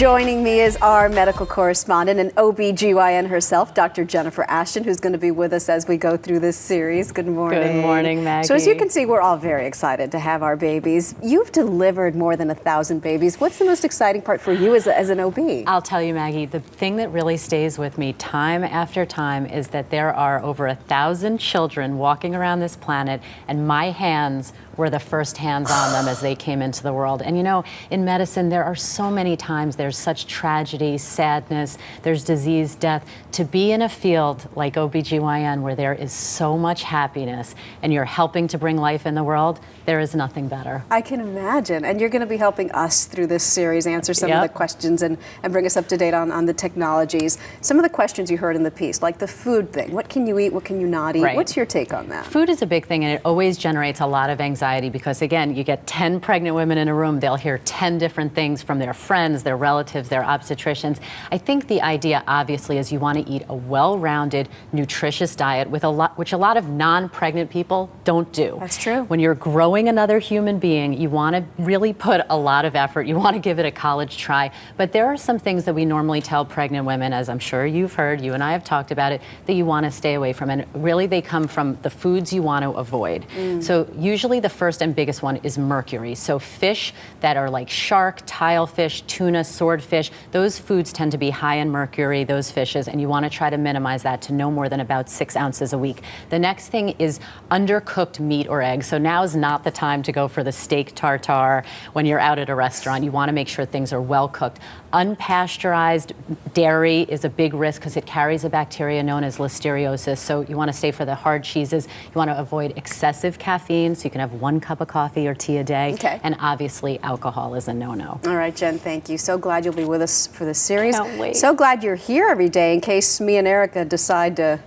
Joining me is our medical correspondent and OB/GYN herself, Dr. Jennifer Ashton, who's going to be with us as we go through this series. Good morning. Good morning, Maggie. So as you can see, we're all very excited to have our babies. You've delivered more than 1,000 babies. What's the most exciting part for you as an OB? I'll tell you, Maggie, the thing that really stays with me time after time is that there are over 1,000 children walking around this planet, and my hands were the first hands on them as they came into the world. And you know, in medicine, there are so many times there's such tragedy, sadness, there's disease, death. To be in a field like OB/GYN where there is so much happiness and you're helping to bring life in the world, there is nothing better. I can imagine. And you're going to be helping us through this series answer some of the questions and bring us up to date on the technologies. Some of the questions you heard in the piece, like the food thing. What can you eat? What can you not eat? Right. What's your take on that? Food is a big thing, and it always generates a lot of anxiety because, again, you get 10 pregnant women in a room, they'll hear 10 different things from their friends, their relatives, their obstetricians. I think the idea, obviously, is you want to eat a well-rounded, nutritious diet with which a lot of non-pregnant people don't do. That's true. When you're growing another human being, you want to really put a lot of effort. You want to give it a college try. But there are some things that we normally tell pregnant women, as I'm sure you've heard, you and I have talked about it, that you want to stay away from. And really, they come from the foods you want to avoid. So usually the first and biggest one is mercury. So fish that are like shark, tilefish, tuna, swordfish, those foods tend to be high in mercury, those fishes, and you want to try to minimize that to no more than about 6 ounces a week. The next thing is undercooked meat or eggs. So now is not the time to go for the steak tartare when you're out at a restaurant. You want to make sure things are well cooked. Unpasteurized dairy is a big risk because it carries a bacteria known as listeriosis. So you want to stay for the hard cheeses. You want to avoid excessive caffeine, so you can have 1 cup of coffee or tea a day. Okay. And obviously, alcohol is a no-no. All right, Jen, thank you. So glad you'll be with us for this series. Can't wait. So glad you're here every day in case me and Erica decide to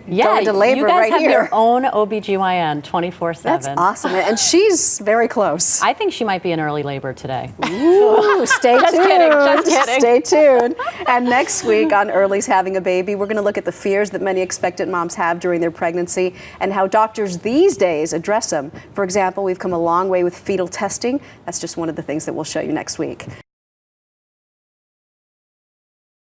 go into you labor guys right have here. your own OB/GYN 24/7. That's awesome. And she's very close. I think she might be in early labor today. Ooh, stay tuned. Just kidding. Stay tuned. And next week on Early's Having a Baby, we're going to look at the fears that many expectant moms have during their pregnancy and how doctors these days address them. For example, we've come a long way with fetal testing. That's just one of the things that we'll show you next week.